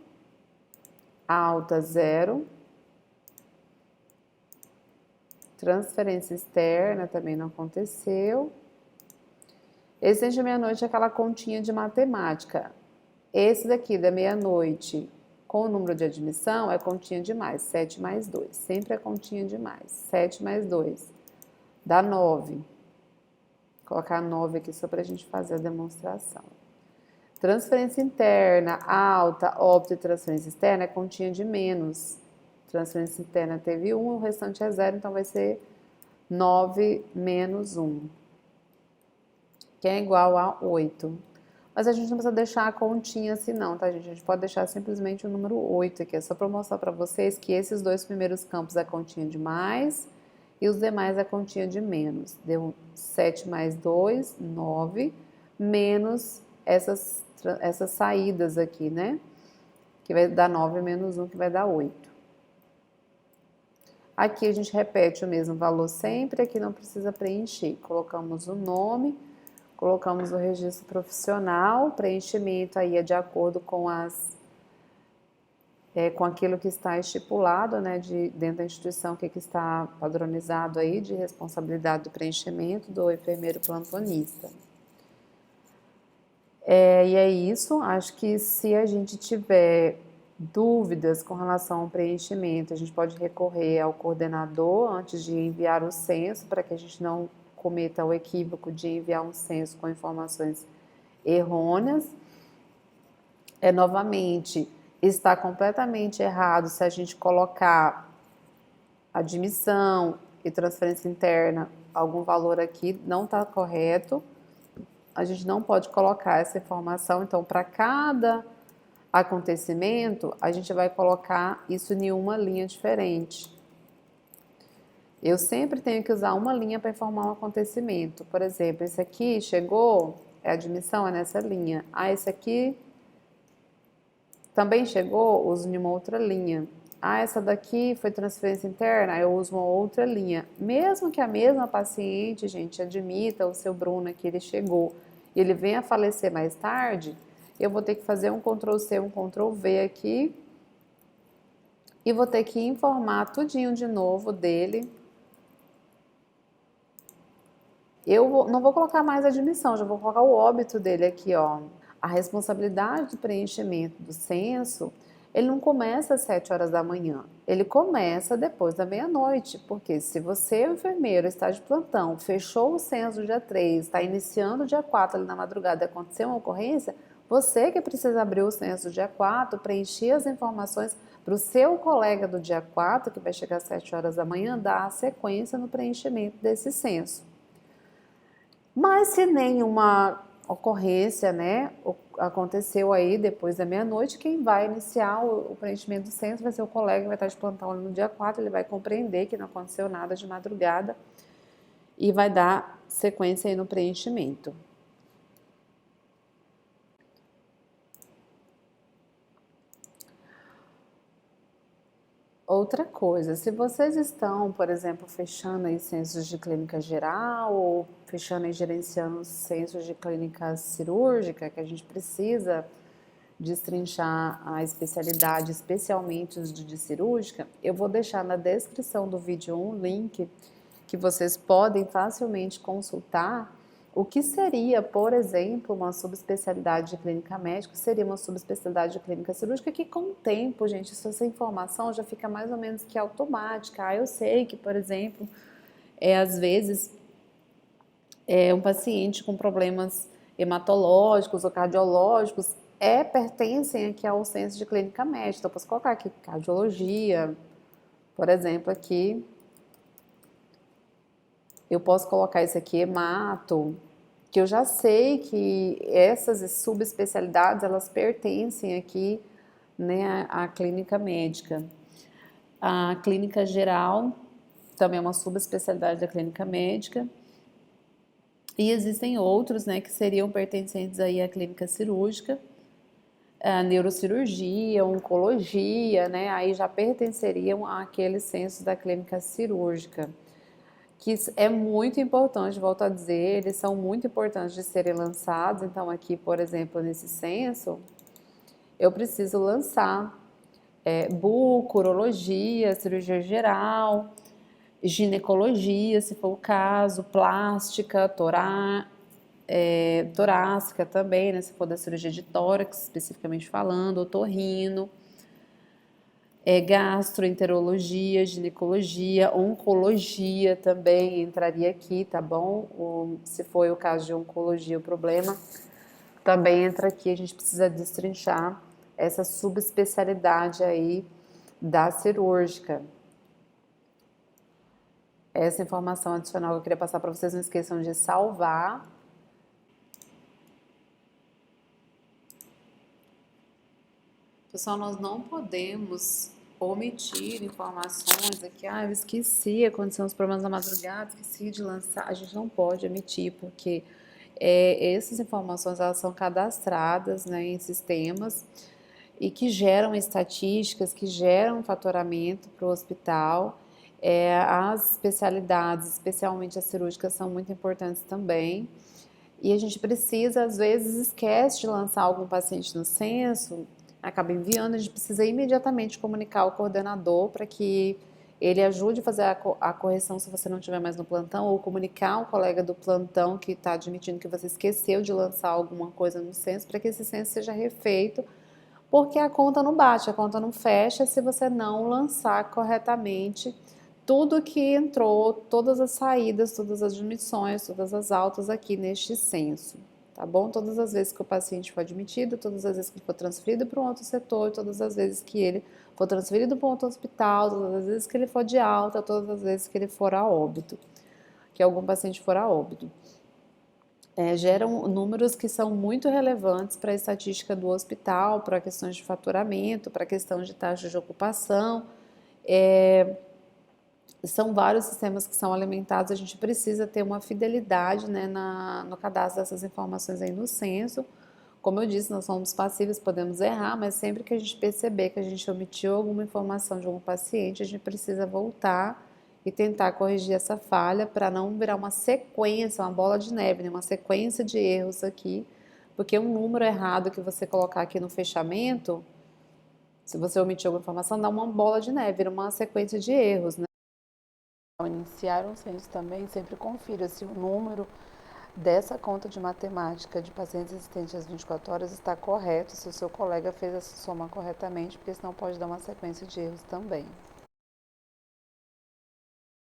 alta 0. Transferência externa também não aconteceu. Esse de meia-noite é aquela continha de matemática. Esse daqui da meia-noite com o número de admissão é continha de mais, 7 mais 2. Sempre é continha de mais. 7 mais 2 dá 9. colocar 9 aqui só para a gente fazer a demonstração. Transferência interna, alta, óbito e transferência externa é continha de menos. Transferência interna teve 1, o restante é 0, então vai ser 9 menos 1, que é igual a 8. Mas a gente não precisa deixar a continha assim não, tá, gente? A gente pode deixar simplesmente o número 8 aqui, é só para mostrar para vocês que esses dois primeiros campos é continha de mais e os demais é continha de menos. Deu 7 mais 2, 9, menos essas saídas aqui, né? Que vai dar 9 menos 1, que vai dar 8. Aqui a gente repete o mesmo valor sempre, aqui não precisa preencher. Colocamos o nome, colocamos o registro profissional, preenchimento aí é de acordo com com aquilo que está estipulado, né, dentro da instituição, que está padronizado aí de responsabilidade do preenchimento do enfermeiro plantonista. E é isso, acho que se a gente tiver dúvidas com relação ao preenchimento, a gente pode recorrer ao coordenador antes de enviar o censo, para que a gente não cometa o equívoco de enviar um censo com informações errôneas. Novamente, está completamente errado se a gente colocar admissão e transferência interna, algum valor aqui não está correto. A gente não pode colocar essa informação, então, para cada acontecimento, a gente vai colocar isso em uma linha diferente. Eu sempre tenho que usar uma linha para informar um acontecimento. Por exemplo, esse aqui chegou, admissão, é nessa linha. Esse aqui também chegou, uso em uma outra linha. Essa daqui foi transferência interna, eu uso uma outra linha. Mesmo que a mesma paciente, gente, admita o seu Bruno que ele chegou e ele venha a falecer mais tarde, eu vou ter que fazer um Ctrl+C, um Ctrl+V aqui e vou ter que informar tudinho de novo dele. Eu não vou colocar mais a admissão, já vou colocar o óbito dele aqui, ó. A responsabilidade do preenchimento do censo, ele não começa às 7 horas da manhã, ele começa depois da meia-noite, porque se você, o enfermeiro, está de plantão, fechou o censo no dia 3, está iniciando o dia 4 ali na madrugada e aconteceu uma ocorrência, você que precisa abrir o censo do dia 4, preencher as informações para o seu colega do dia 4, que vai chegar às 7 horas da manhã, dar a sequência no preenchimento desse censo. Mas se nenhuma ocorrência, né, aconteceu aí depois da meia-noite, quem vai iniciar o preenchimento do censo vai ser o colega que vai estar de plantão no dia 4, ele vai compreender que não aconteceu nada de madrugada e vai dar sequência aí no preenchimento. Outra coisa, se vocês estão, por exemplo, fechando aí censos de clínica geral ou fechando e gerenciando censos de clínica cirúrgica, que a gente precisa destrinchar a especialidade, especialmente os de cirúrgica, eu vou deixar na descrição do vídeo um link que vocês podem facilmente consultar o que seria, por exemplo, uma subespecialidade de clínica médica, seria uma subespecialidade de clínica cirúrgica, que com o tempo, gente, essa informação já fica mais ou menos que automática. Eu sei que, por exemplo, às vezes, um paciente com problemas hematológicos ou cardiológicos pertencem aqui ao censo de clínica médica. Então, eu posso colocar aqui cardiologia, por exemplo, aqui. Eu posso colocar isso aqui, hemato, que eu já sei que essas subespecialidades, elas pertencem aqui, né, à clínica médica. A clínica geral também é uma subespecialidade da clínica médica. E existem outros, né, que seriam pertencentes aí à clínica cirúrgica, a neurocirurgia, oncologia, né, aí já pertenceriam àqueles censos da clínica cirúrgica, que é muito importante, volto a dizer, eles são muito importantes de serem lançados. Então aqui, por exemplo, nesse censo, eu preciso lançar buco, urologia, cirurgia geral, ginecologia, se for o caso, plástica, torácica também, né, se for da cirurgia de tórax, especificamente falando, otorrino. Gastroenterologia, ginecologia, oncologia também entraria aqui, tá bom? Se foi o caso de oncologia, o problema também entra aqui. A gente precisa destrinchar essa subespecialidade aí da cirúrgica. Essa informação adicional que eu queria passar para vocês, não esqueçam de salvar. Pessoal, nós não podemos omitir informações aqui. Ah, eu esqueci, aconteceu uns problemas na madrugada, esqueci de lançar. A gente não pode omitir, porque essas informações elas são cadastradas, né, em sistemas e que geram estatísticas, que geram faturamento para o hospital. As especialidades, especialmente as cirúrgicas, são muito importantes também. E a gente precisa, às vezes, esquece de lançar algum paciente no censo, acaba enviando, a gente precisa imediatamente comunicar ao coordenador para que ele ajude a fazer a correção se você não estiver mais no plantão, ou comunicar ao colega do plantão que está admitindo que você esqueceu de lançar alguma coisa no censo, para que esse censo seja refeito, porque a conta não bate, a conta não fecha se você não lançar corretamente tudo que entrou, todas as saídas, todas as admissões, todas as altas aqui neste censo, tá bom? Todas as vezes que o paciente for admitido, todas as vezes que ele for transferido para um outro setor, todas as vezes que ele for transferido para um outro hospital, todas as vezes que ele for de alta, todas as vezes que ele for a óbito, que algum paciente for a óbito. Geram números que são muito relevantes para a estatística do hospital, para questões de faturamento, para a questão de taxa de ocupação. São vários sistemas que são alimentados, a gente precisa ter uma fidelidade, né, no cadastro dessas informações aí no censo. Como eu disse, nós somos passíveis, podemos errar, mas sempre que a gente perceber que a gente omitiu alguma informação de algum paciente, a gente precisa voltar e tentar corrigir essa falha para não virar uma sequência, uma bola de neve, né, uma sequência de erros aqui, porque um número errado que você colocar aqui no fechamento, se você omitir alguma informação, dá uma bola de neve, vira uma sequência de erros, né? Ao iniciar um censo também, sempre confira se o número dessa conta de matemática de pacientes existentes às 24 horas está correto, se o seu colega fez essa soma corretamente, porque senão pode dar uma sequência de erros também.